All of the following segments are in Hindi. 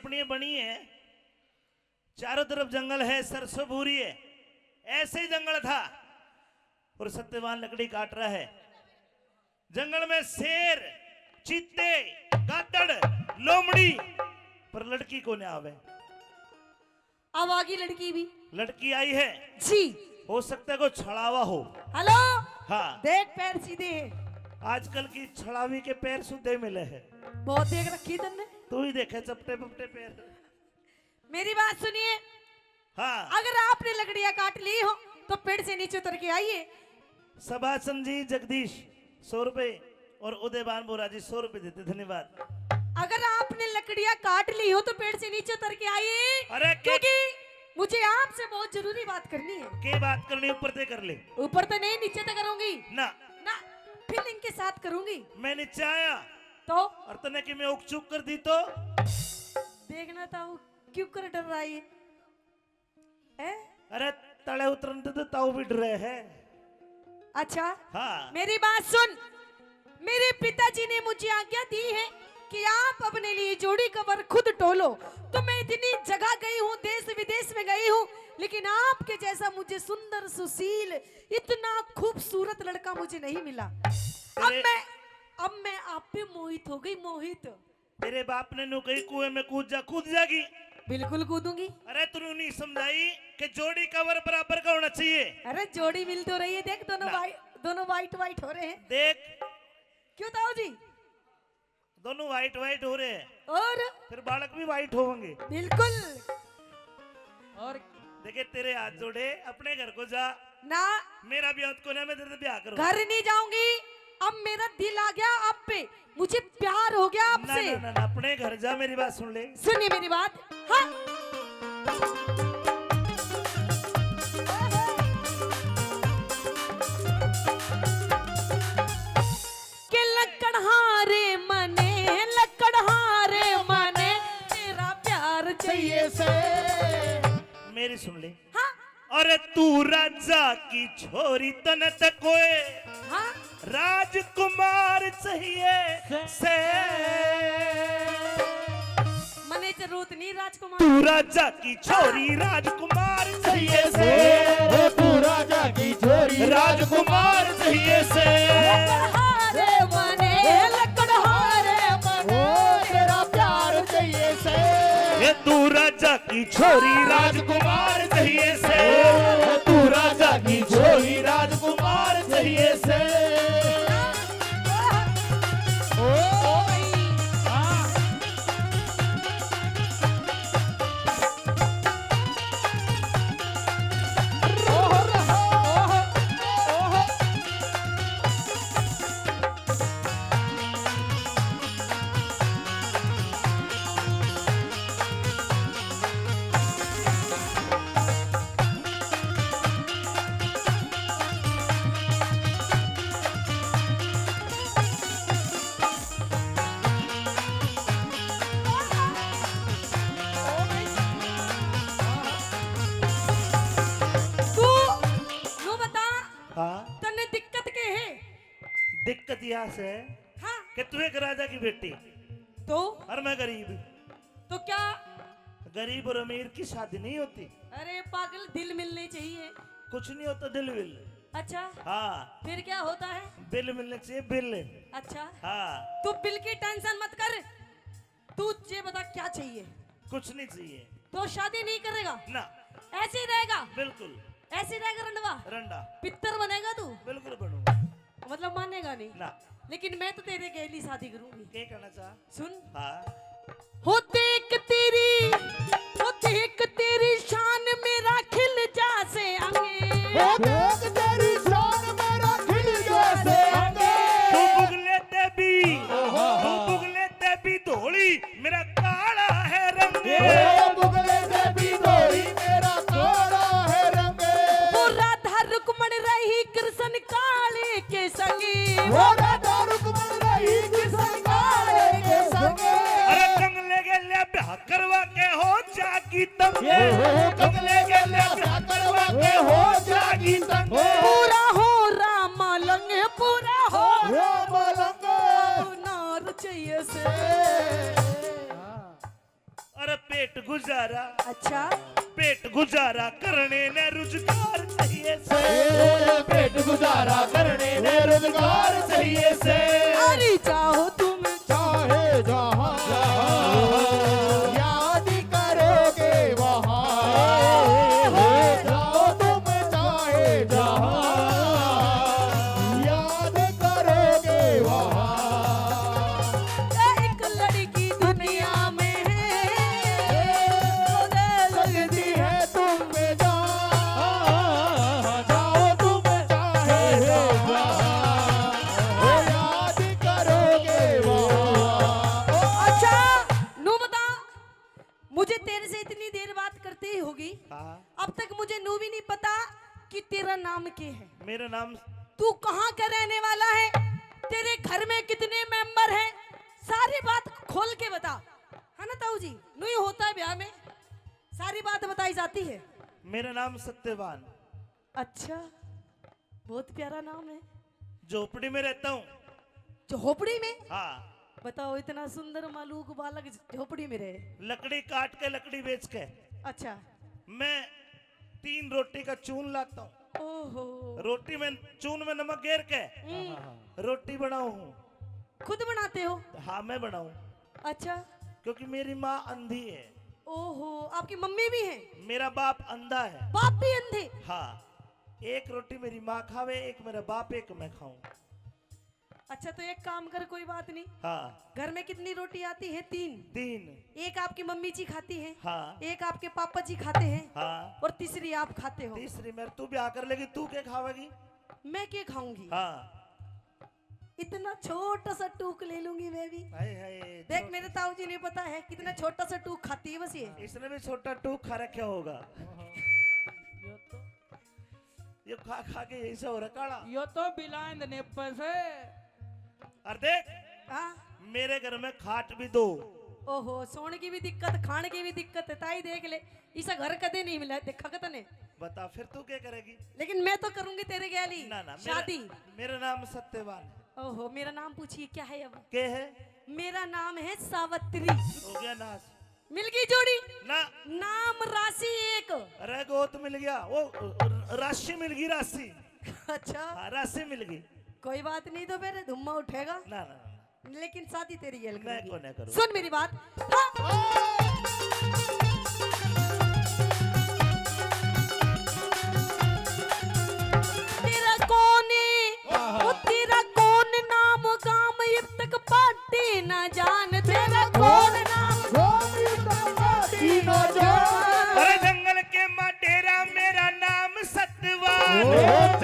अपनी बनी है, चारों तरफ जंगल है, सरसों भूरी है, ऐसे ही जंगल था और सत्यवान लकड़ी काट रहा है। जंगल में शेर, चीते, गादड़, लोमड़ी, पर लड़की को नहीं आवे। अब आगी लड़की भी। लड़की आई है जी। हो सकता है कोई छड़ावा हो। हेलो। हाँ, देख पैर सीधे है। आजकल की छड़ावी के पैर सुधे मिले हैं। बहुत देख रखी तुमने। तू ही देखे चपटे पपटे पैर। मेरी बात सुनिए। हाँ, अगर आपने लकड़ियां काट ली हो तो पेड़ से नीचे उतर के आइए। सभासन जी जगदीश 100 रुपए और उदयबान बोरा जी 100 रुपए देते, धन्यवाद। अगर आपने लकड़ियां काट ली हो तो पेड़ से नीचे उतर के आइए। अरे क्योंकि मुझे आपसे बहुत जरूरी बात करनी है। के बात करनी ऊपर से कर ले। ऊपर तो नहीं, नीचे तो करूंगी ना ना, फीलिंग के साथ करूंगी। मैं नीचे आया तो और तने कि मैं उकचुक कर दी तो देखना था वो क्यों कर डर रहा है। अरे तले उतरन तो ताऊ भी डरे है। अच्छा हाँ, मेरी बात सुन। मेरे पिताजी ने मुझे आज्ञा दी है कि आप अपने लिए जोड़ी कवर खुद टोलो। तो मैं इतनी जगह गई हूँ, देश विदेश में गई हूँ, लेकिन आपके जैसा मुझे सुंदर, सुशील, इतना खूबसूरत लड़का मुझे नहीं मिला। अब मैं आप पे मोहित हो गई, मोहित। तेरे बाप ने नु कही कुएं में कूद जागी। बिल्कुल कूदूंगी। अरे तू नहीं समझाई कि जोड़ी कवर बराबर का होना चाहिए। अरे जोड़ी मिल तो रही है, देख दोनों वाइट वाइट हो रहे हैं। देख क्यों ताऊ जी? दोनों वाइट वाइट हो रहे हैं और फिर बालक भी वाइट होंगे। बिल्कुल। और देखे तेरे हाथ जोड़े, अपने घर को जा ना, मेरा ब्याह को ना, मैं तेरे ब्याह करूं। घर नहीं जाऊंगी। अब मेरा दिल आ गया आप पे, मुझे प्यार हो गया ना, आपसे। ना, ना, ना, अपने घर जा, मेरी बात सुन ले। सुनिए मेरी बात। हाँ। के लकड़हारे मने तेरा प्यार चाहिए से। मेरी सुन ले। हाँ अरे तू राजा की छोरी तन तकोए हाँ राजकुमार चाहिए से। मने जरूरत नहीं राजकुमार। तू राजा की छोरी राजकुमार चाहिए से। तू राजा की छोरी राजकुमार चाहिए से। लकड़हारे मने तेरा प्यार चाहिए से। ये तू राजा की छोरी राजकुमार चाहिए से। तू राजा की छोरी राजकुमार चाहिए से। हाँ, तन्ने दिक्कत के है? दिक्कत यहाँ से है हाँ कि तू एक राजा की बेटी तो और मैं गरीब। तो क्या? गरीब और अमीर की शादी नहीं होती। अरे पागल, दिल मिलने चाहिए। कुछ नहीं होता दिल विल। अच्छा हाँ, फिर क्या होता है? बिल मिलने चाहिए, बिल। अच्छा हाँ, तू बिल की टेंशन मत कर, तू ये बता क्या चाहिए? कुछ नहीं चाहिए। तो शादी नहीं करेगा? ना, ऐसे ही रहेगा? बिल्कुल ऐसे ही रहेगा रंडवा? रंडा पित्तर बनेगा तू? बिल्कुल बनूंगा। मतलब मानेगा नहीं ना, लेकिन मैं तो तेरे गैली शादी करूंगी। क्या करना चाह? सुन, हाँ, होते एक तेरी शान मेरा खिल जासे अंगे। देख तेरी शान मेरा खिल जैसे अंगे। तू बुगले ते भी धोली मेरा काला है रंग। बुगले से भी धोरी मेरा काला है रंग। वो राधा रुक्मण रही कृष्ण काले के संगे। वो राधा रुक्मण रही कृष्ण काले के संगे। अरे कंगले के लिए ब्याह करवा के हो जागी तंग। कंगले के लिए करवा के हो जागी तंग। पूरा हो राम लंगे, पूरा हो राम लंग। नार चाहिए से। अरे गुजारा अच्छा पेट गुजारा करने ने रोजगार चाहिए से पेट गुजारा करने ने रोजगार चाहिए से अरे चाहो तुम चाहे जहाँ याद करोगे वहाँ जाओ तुम चाहे जहाँ याद करोगे वहाँ एक लड़की दुनिया में है लगती है तुम में जाओ तुम चाहे जहाँ याद करोगे वहाँ अच्छा नू बता मुझे तेरे से इतनी देर बात करते ही होगी हाँ अब तक मुझे नू भी नहीं पता कि तेरा नाम क्या है मेरा नाम तू कहाँ का रहने वाला है तेरे घर में कितने मेंबर हैं सारी बात खोल के बता है ना ताऊ जी नू ही होता है ब्याह में सारी बात बताई जाती है मेरा नाम सत्यवान अच्छा बहुत प्यारा नाम है झोपड़ी में रहता हूँ झोपड़ी में हाँ बताओ इतना सुंदर मालूक बालक झोपड़ी में रहे लकड़ी काट के लकड़ी बेच के अच्छा मैं 3 रोटी का चून लाता हूँ ओहो रोटी में चून में नमक घेर के रोटी बनाऊ हूँ खुद बनाते हो हाँ मैं बनाऊं अच्छा क्योंकि मेरी माँ अंधी है ओहो आपकी मम्मी भी है मेरा बाप अंधा है बाप भी अंधे हाँ एक रोटी मेरी माँ खावे एक मेरा बाप एक मैं खाऊं अच्छा तो एक काम कर कोई बात नहीं हाँ घर में कितनी रोटी आती है 3 एक आपकी मम्मी जी खाती है हाँ एक आपके पापा जी खाते हैं हाँ और तीसरी आप खाते हो तीसरी मेरे तू ब्याह कर लेगी तू क्या खावेगी मैं क्या खाऊंगी हाँ इतना छोटा सा टूक ले लूंगी मैं भी हाय हाय देख मेरे ताऊ जी ने पता है कितना छोटा सा टूक खाती है बस ये इसने भी छोटा टूक खा रखा होगा ये खा खा के यही से हो रहा काला यो तो बिलांद ने से और देख हाँ मेरे घर में खाट भी 2 ओहो सोने की भी दिक्कत खाने की भी दिक्कत है ताई देख ले इसा घर कदे नहीं मिला देखा कत ने बता फिर तू क्या करेगी लेकिन मैं तो करूंगी तेरे गैली ना ना शादी मेरा नाम सत्यवान है ओहो मेरा नाम पूछिए क्या है अब के है मेरा नाम है सावित्री हो गया नाश मिल गई जोड़ी ना नाम राशि एक अरे गोत मिल गया वो राशि मिल गई राशि अच्छा हाँ, राशि मिल गई कोई बात नहीं तो फिर धुम्मा उठेगा ना ना ना लेकिन शादी तेरी गैल मैं करूंगी। को नहीं करूँ सुन मेरी बात हाँ। तेरा कौन है वो तेरा कौन नाम गाम अब तक पाटे ना जान तेरा कौन नाम अरे जंगल के मडेरा मेरा नाम सत्यवान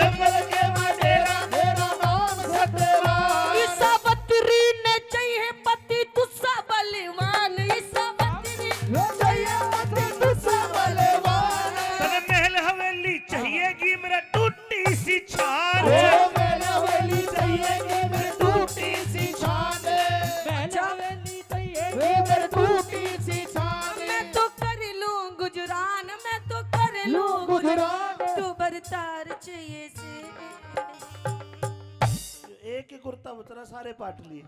जंगल के मडेरा मेरा नाम सत्यवान सावित्री ने चाहिए पति तुस्सा बलवान सावित्री चाहिए पति तुझसे बलवान तने महल हवेली चाहिएगी मेरा टूटी सी छान ओ मेरा वली चाहिए कि मेरी टूटी सी छान हवेली चाहिए वे मेरी टूटी सी छान मैं तो कर लूं गुजरान मैं तो कर लूं गुजरान। तू बरतार चाहिए से एक ही कुर्ता उतरा सारे पाट लिए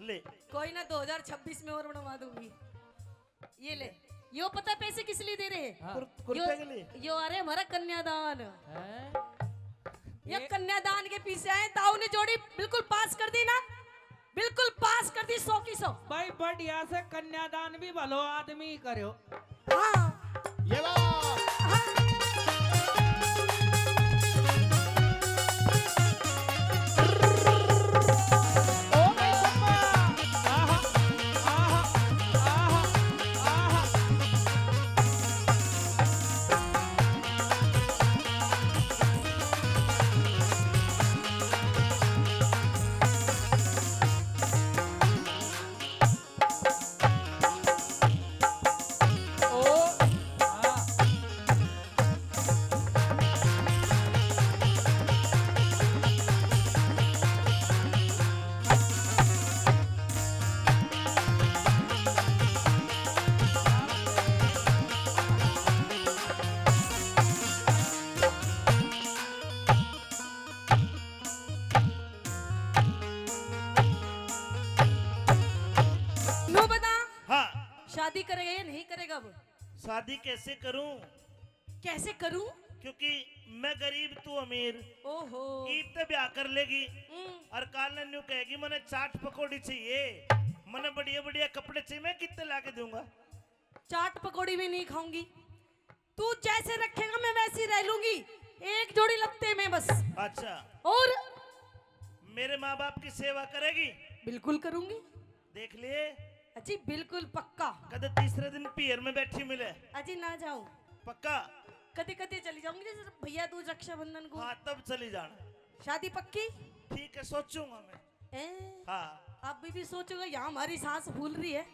ले कोई ना 2026 में और बनवा दूंगी ये ले यो पता पैसे किस लिए दे रहे हैं कुर्ते के लिए यो अरे हमारा कन्यादान हैं? ये कन्यादान के पीछे आए ताऊ ने जोड़ी बिल्कुल पास कर दी ना बिल्कुल पास कर दी 100 की 100 भाई बढ़िया से कन्यादान भी भलो आदमी करो हाँ ये बात हाँ ओ भाई सम्मा आहा आहा आहा आहा ओ शादी करेगा या नहीं करेगा अब? शादी कैसे करूं? कैसे करूं? क्योंकि मैं गरीब तू अमीर। ओहो। ईद ते ब्याह कर लेगी हम्म, और काल ने न्यू कहेगी मने चाट पकौड़ी चाहिए, मने बढ़िया बढ़िया कपड़े चाहिए, मैं कितने लाके दूंगा? चाट पकौड़ी भी नहीं खाऊंगी। तू जैसे रखेगा मैं वैसी रह लूंगी, एक जोड़ी लगते में बस। अच्छा, और मेरे माँ बाप की सेवा करेगी? बिल्कुल करूंगी। देख लिए अजी बिल्कुल पक्का। कदे तीसरे दिन पियर में बैठी मिले। अजी ना जाऊं, पक्का? कदे कदे चली जाऊंगी जैसे भैया दूज रक्षाबंधन को। हाँ तब चली जाना। शादी पक्की? ठीक है, सोचूंगा मैं। हाँ अभी भी सोचेगा, यहाँ हमारी सांस फूल रही है,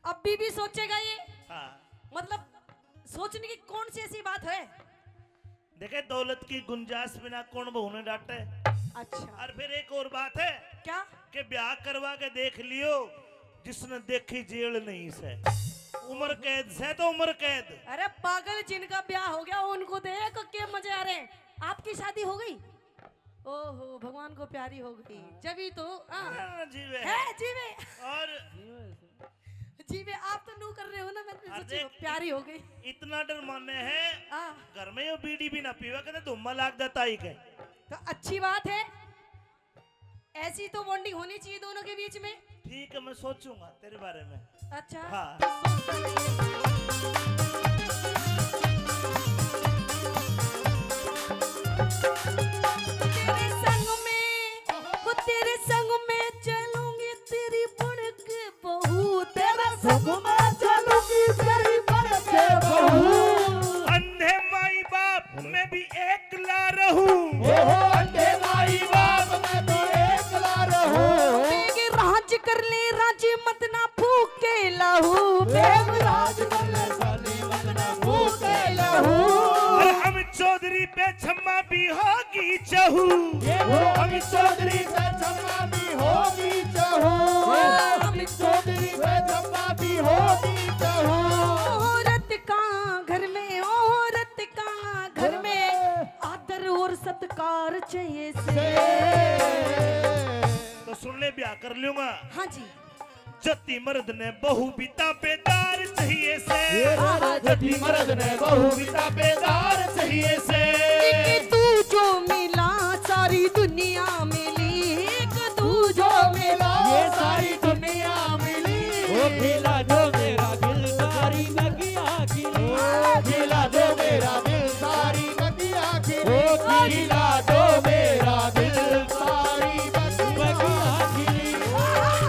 अभी भी सोचेगा ये? हाँ। मतलब सोचने की कौन सी ऐसी बात है? देखे दौलत की गुंजाइश बिना कौन बहू ने डांटे। अच्छा, और फिर एक और बात है क्या? कि ब्याह करवा के देख लियो, जिसने देखी जेल नहीं से, उम्र कैद से तो उम्र कैद। अरे पागल, जिनका ब्याह हो गया उनको देख के मजे आ रहे हैं। आपकी शादी हो गई? ओहो, भगवान को प्यारी हो गई, जब तो जीवे है जीवे। और जीवे आप तो नू कर रहे हो ना, मैं और सोची देख, प्यारी हो गई। इतना डर माने हैं आ, घर में यो बीड़ी भी ना पीवा कहते धुम्मा लाग जाता ही के। तो अच्छी बात है, ऐसी तो बॉन्डिंग होनी चाहिए दोनों के बीच में। ठीक है, मैं सोचूंगा तेरे बारे में। अच्छा हाँ। तेरे संग में, वो तेरे संग में चलूंगी तेरी बन के बहू। तेरे संग में चलूंगी तेरी बन के बहू। अंधे माई बाप मैं भी एकला रहूं। ओहो अंधे माई बाप मैं भी एकला रहूं। बेग राज कर ले, राज मत ना फूके लहू। बेग राज कर ले साली मत ना भूखे लहू। और हम चौधरी पे छम्मा भी होगी चहू। वो अमित चौधरी से छम्मा भी होगी चहू। अमित चौधरी से छम्मा भी होगी चहू। औरत का घर में, औरत का घर में आदर और सत्कार चाहिए से। तो सुन ले, ब्याह कर लूंगा। हाँ जी। जति मर्द ने बहु बिता बेदार चाहिए से। जति मर्द ने बहु बिता बेदार चाहिए से। एक तू जो मिला सारी दुनिया मिली। एक तू जो मिला ये सारी दुनिया मिली। ओ खिला दो मेरा दिल सारी नगिया खिली। खिला दो मेरा दिल सारी बगिया खिली। खिला दो मेरा दिल सारी बगिया खिली।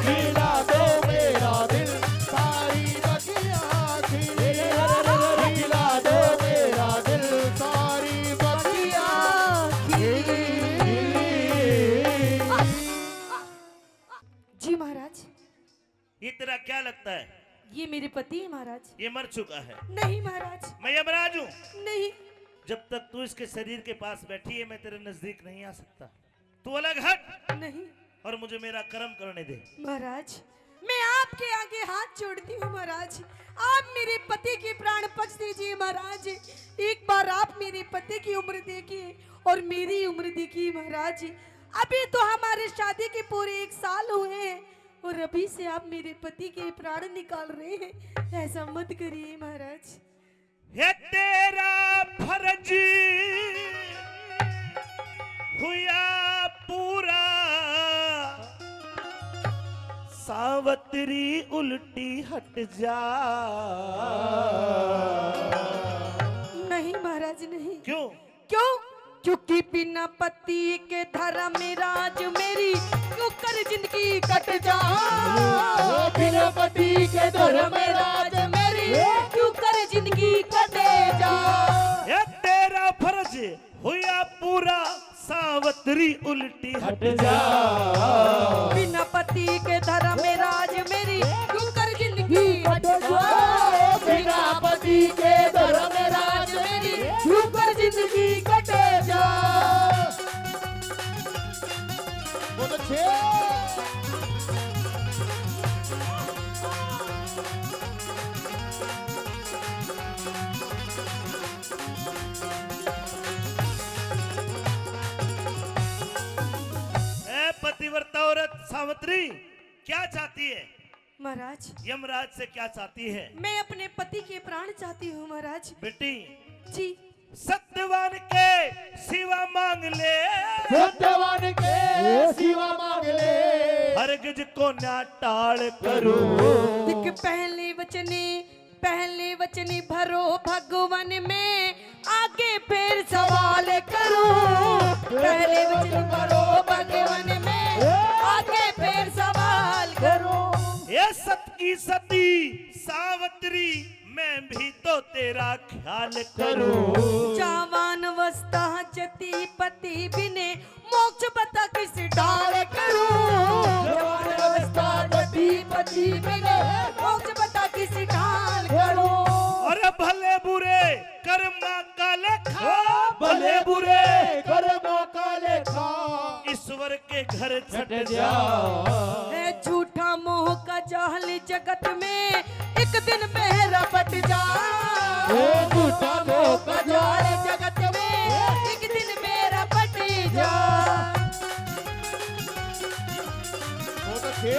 खिला दो मेरा दिल सारी बगिया खिली। खिला दो मेरा दिल सारी बगिया खिली। जी महाराज, ये तेरा क्या लगता है? ये मेरे पति है महाराज। ये मर चुका है। नहीं महाराज, मैं यमराज हूँ। नहीं। जब तक तू इसके शरीर के पास बैठी है मैं तेरे नजदीक नहीं आ सकता। तू अलग हट नहीं और मुझे मेरा कर्म करने दे। महाराज, मैं आपके आगे हाथ जोड़ती हूँ महाराज। आप मेरे पति के प्राण पक्ष दीजिए महाराज। एक बार आप मेरे पति की उम्र देखिए और मेरी उम्र देखिए महाराज। अभी तो हमारे शादी के पूरे 1 साल हुए हैं और अभी से आप मेरे पति के प्राण निकाल रहे हैं। ऐसा मत करिए महाराज। ये तेरा फर्ज हुआ पूरा, सावत्री उल्टी हट जा। नहीं महाराज नहीं। क्यों? क्यों? क्योंकि बिना पति के धर्म में राज मेरी क्यों कर जिंदगी कट जा। बिना पति के धर्म में राज मेरी क्यों कर जिंदगी कटे जा। ये तेरा फर्ज हुआ पूरा, सावत्री उल्टी हट जा। बिना पति के धर्म में राज मेरी क्यों कर जिंदगी कट जा। बिना पति के धर्म में राज मेरी क्यों कर जिंदगी कटे जा। बहुत अच्छे। पतिव्रता औरत सावित्री क्या चाहती है? महाराज यमराज से क्या चाहती है? मैं अपने पति के प्राण चाहती हूँ महाराज। बेटी जी सत्यवान के सिवा मांग ले, सत्यवान के सिवा मांग ले, हरगिज को ना टाल करो। दिख पहले वचने भरो भगवान में, आगे फिर सवाल करो। पहले वचन भरो भगवान में, आगे फिर सवाल करो। ये सत की सती सावित्री, मैं भी तो तेरा ख्याल करूं। जवान अवस्था जति पति बिने, मोक्ष बता किस डाल करूं। जवान अवस्था जति पति बिने, मोक्ष बता किस डाल करूं। और भले बुरे कर्मा का लेखा, भले बुरे कर्मों का लेखा, ईश्वर के घर छट जा। जा है झूठा मोह का जाल जगत में, एक दिन मेरा पट जा। झूठा मोह का जाल जगत में, एक दिन मेरा पट जा। बहुत अच्छे।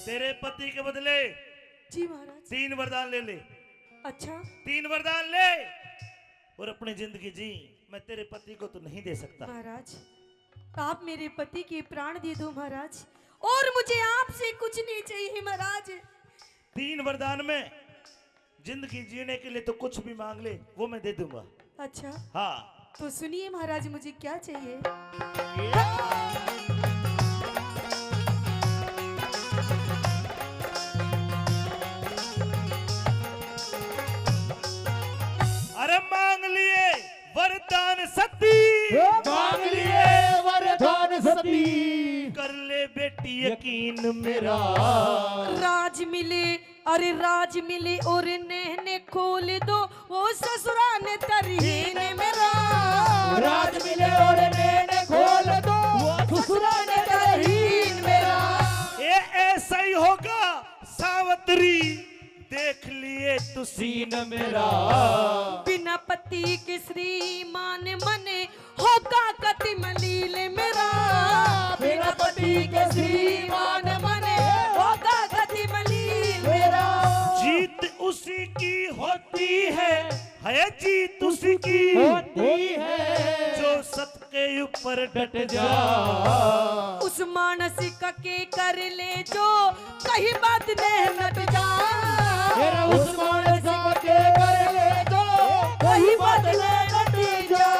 तेरे पति के बदले जी महाराज। 3 वरदान ले ले, अच्छा 3 वरदान ले और अपनी जिंदगी जी। मैं तेरे पति को तो नहीं दे सकता। महाराज आप मेरे पति के प्राण दे दो महाराज, और मुझे आपसे कुछ नहीं चाहिए महाराज। 3 वरदान में जिंदगी जीने के लिए तो कुछ भी मांग ले, वो मैं दे दूंगा। अच्छा हाँ तो सुनिए महाराज, मुझे क्या चाहिए। अरे मांग लिए वरदान सती, मांग लिए वरदान सती, कर ले बेटी यकीन मेरा। राज मिले, अरे राज मिले और नैने खोल दो, वो ससुराल तरहीन मेरा। राज मिले और नैने खोल दो, ससुराल तरहीन मेरा। ये ऐसा ही होगा सावित्री, देख लिए तुसी सीन मेरा बिना पति के श्रीमान मने, होगा कति मलील मेरा। बिना पति के श्रीमान मने, होगा कति मलील मेरा। जीत उसी की होती है जीत उसी की होती है, जो सत के ऊपर डट जा। उस मानसिक के कर ले जो, कहीं बात नहीं नट जा। तेरा उस मानस के कर ले दो, कहीं बात नहीं नट जा।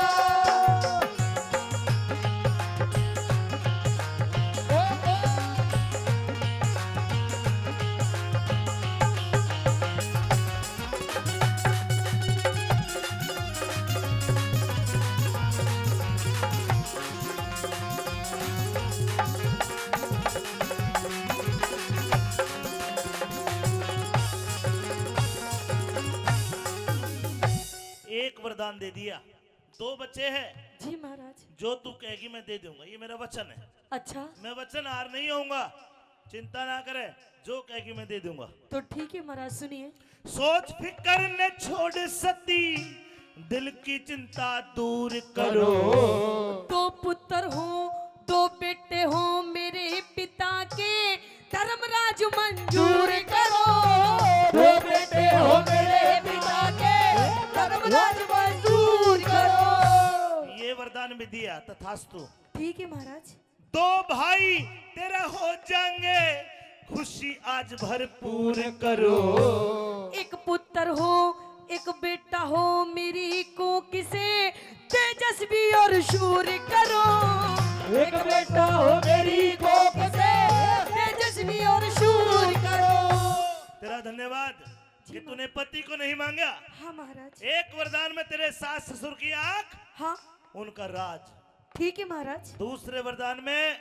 एक वरदान दे दिया, 2 बच्चे हैं। जी महाराज। जो तू कहेगी मैं दे दूंगा, ये मेरा वचन है। अच्छा मैं वचन हार नहीं होऊंगा, चिंता ना करे, जो कहेगी मैं दे दूंगा। तो ठीक है महाराज, सुनिए। सोच फिकर ने छोड़ सती, दिल की चिंता दूर करो। 2 पुत्र हो 2 बेटे हो मेरे पिता के, धर्मराज मंजूर करो। 2 बेटे हो मेरे पिता के, धर्मराज मंजूर करो। ये वरदान भी दिया, तथास्तु। ठीक है महाराज। 2 भाई तेरा हो जाएंगे, खुशी आज भरपूर करो। एक पुत्र हो 1 बेटा हो मेरी को किसे, तेजस्वी और शूर करो। एक बेटा हो मेरी कोख से, तेजस्वी और शूर करो। तेरा धन्यवाद कि तूने पति को नहीं मांगा। हाँ महाराज। एक वरदान में तेरे सास ससुर की आंख, हाँ उनका राज। ठीक है महाराज। दूसरे वरदान में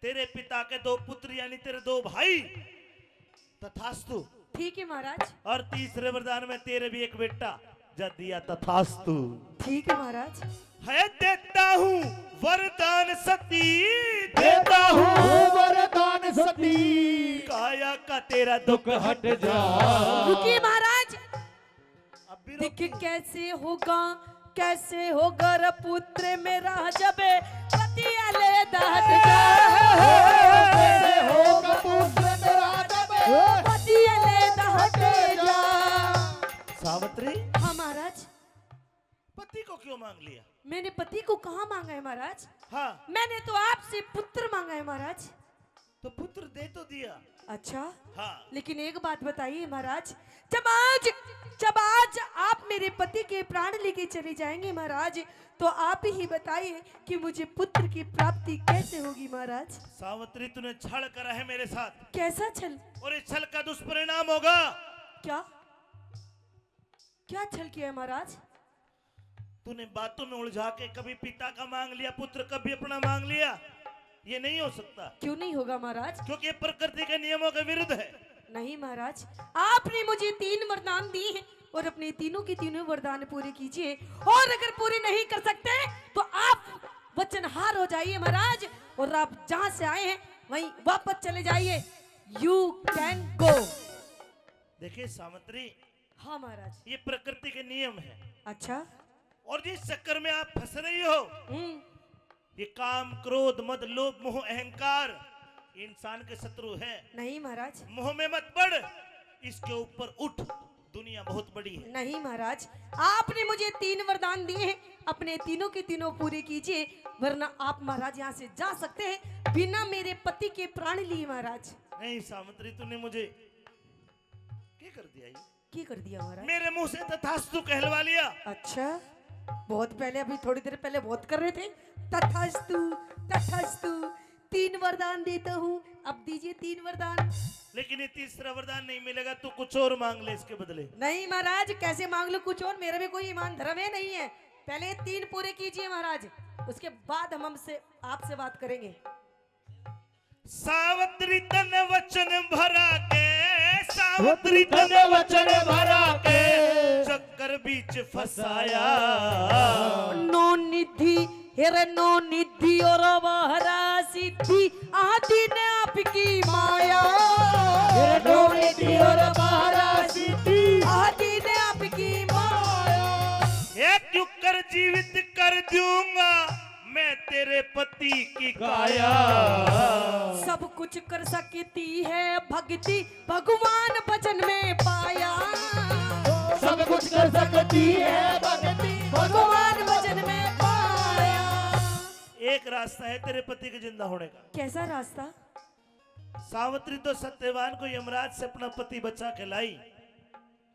तेरे पिता के 2 पुत्र यानी तेरे 2 भाई, तथास्तु। ठीक है महाराज। और तीसरे वरदान में तेरे भी 1 बेटा जा दिया तथास्तु। ठीक है महाराज। है देता हूँ वरदान सती, देता हूँ वरदान सती, काया का तेरा दुख हट जा। रुकिए महाराज। अब भी देख कैसे होगा रे पुत्र मेरा जब पति अलग हट कैसे होगा पुत्र मेरा जब पति अलग हट जा। सावित्री, हाँ महाराज। पति को क्यों मांग लिया? मैंने पति को कहाँ मांगा है महाराज? हाँ, मैंने तो आपसे पुत्र मांगा है महाराज। तो पुत्र दे तो दिया। अच्छा, हाँ, लेकिन एक बात बताइए महाराज, जब आज आप मेरे पति के प्राण लेके चले जाएंगे महाराज, तो आप ही बताइए कि मुझे पुत्र की प्राप्ति कैसे होगी महाराज? सावित्री, तूने छल करा है मेरे साथ, कैसा छल? और इस छल का दुष्परिणाम होगा। क्या क्या छल किया है महाराज? तूने बातों में उलझा के कभी पिता का मांग लिया पुत्र, कभी अपना मांग लिया। ये नहीं हो सकता। क्यों नहीं होगा महाराज? क्योंकि ये प्रकृति के नियमों के विरुद्ध है। नहीं महाराज, आपने मुझे 3 वरदान दिए हैं और अपने तीनों के तीनों वरदान पूरे कीजिए, और अगर पूरे नहीं कर सकते तो आप वचनहार हो जाइए महाराज, और आप जहां से आए हैं वहीं वापस चले जाइए। You can go. देखिए सावित्री, हाँ महाराज। ये प्रकृति के नियम है, अच्छा। और जिस चक्कर में आप फंस रही हो, ये काम, क्रोध, मद, लोभ, मोह, अहंकार इंसान के शत्रु है। नहीं महाराज। मोह में मत पड़, इसके ऊपर उठ, दुनिया बहुत बड़ी है। नहीं महाराज, आपने मुझे 3 वरदान दिए हैं, अपने तीनों के तीनों पूरे कीजिए, वरना आप महाराज यहाँ से जा सकते हैं बिना मेरे पति के प्राण लिए महाराज। नहीं सावित्री, तूने मुझे क्या कर दिया? ये क्या कर दिया महाराज? मेरे मुंह से तथास्तु कहलवा लिया। अच्छा, बहुत पहले, अभी थोड़ी देर पहले बहुत कर रहे थे तथास्तु तथास्तु। 3 वरदान देता हूँ, अब दीजिए 3 वरदान। लेकिन ये तीसरा वरदान नहीं मिलेगा, तू कुछ और मांग ले इसके बदले। नहीं महाराज, कैसे मांग लो कुछ और? मेरा भी कोई ईमान धर्म है नहीं है। पहले 3 पूरे कीजिए महाराज, उसके बाद हम हमसे आपसे बात करेंगे। सावित्री तन वचन भरा के, सावित्री तन तन वचन भरा के, चक्कर बीच फसाया। नो निधि हेरे नो निधि और बहरा सिद्धि आदि ने आपकी माया। नो निधि और बहरा सिद्धि आदि ने आपकी माया। एक युग कर जीवित कर दूंगा मैं तेरे पति की काया। सब कुछ कर सकती है भक्ति, भगवान भजन में पाया। सब कुछ कर सकती है भक्ति, भगवान भजन में पाया। एक रास्ता है तेरे पति के जिंदा होने का। कैसा रास्ता? सावित्री तो सत्यवान को यमराज से अपना पति बचा के लाई,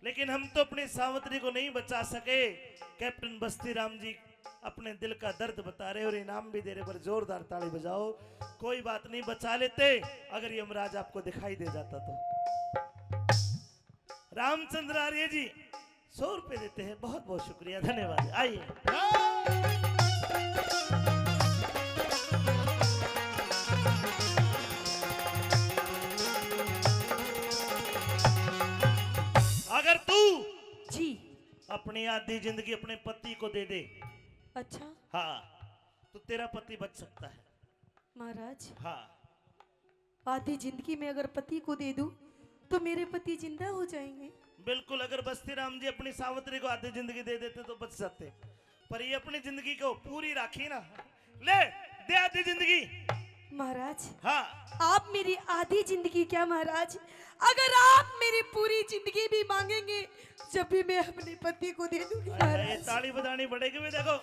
लेकिन हम तो अपनी सावित्री को नहीं बचा सके। कैप्टन बस्ती राम जी अपने दिल का दर्द बता रहे और इनाम भी दे रहे, पर जोरदार ताली बजाओ। कोई बात नहीं, बचा लेते अगर यमराज आपको दिखाई दे जाता तो। रामचंद्र आर्य जी 100 रुपए देते हैं, बहुत बहुत शुक्रिया, धन्यवाद। आइए। अगर तू जी। अपनी आधी जिंदगी अपने पति को दे दे, अच्छा हाँ, तो तेरा पति बच सकता है। महाराज, हाँ, आधी जिंदगी में अगर पति को दे दूं तो मेरे पति जिंदा हो जाएंगे। बिल्कुल। अगर बस्ती राम जी अपनी सावित्री को आधी जिंदगी दे देते तो बच सकते, पर ये अपनी जिंदगी को पूरी राखी ना। ले दे आधी जिंदगी। महाराज, हाँ, आप मेरी आधी जिंदगी क्या महाराज, अगर आप मेरी पूरी जिंदगी भी मांगेंगे जब भी मैं अपने पति को दे दूंगी ये महाराज। ताली बजानी पड़ेगी। भी देखो,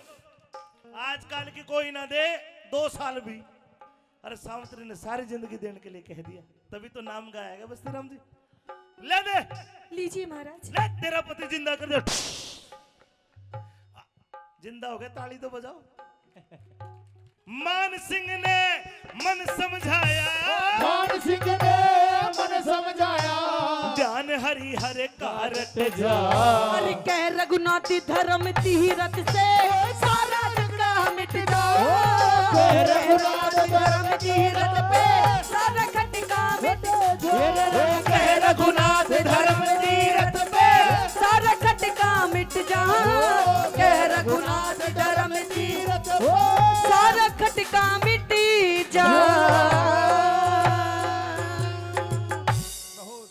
आजकल की कोई ना दे 2 साल भी। अरे सावित्री ने सारी जिंदगी देने के लिए कह दिया, तभी तो नाम गाएगा बस्ती राम जी। ले दे, लीजिए महाराज। ले, तेरा पति जिंदा कर दे। जिंदा हो गया, ताली तो बजाओ। मान सिंह ने मन समझाया, मान सिंह ने मन समझाया, ध्यान हरि हर कारट जा। अरे कह रघुनाथ धर्म तीरथ से सारा झगड़ा मिट जाओ। रघुनाथ धर्म तीरथ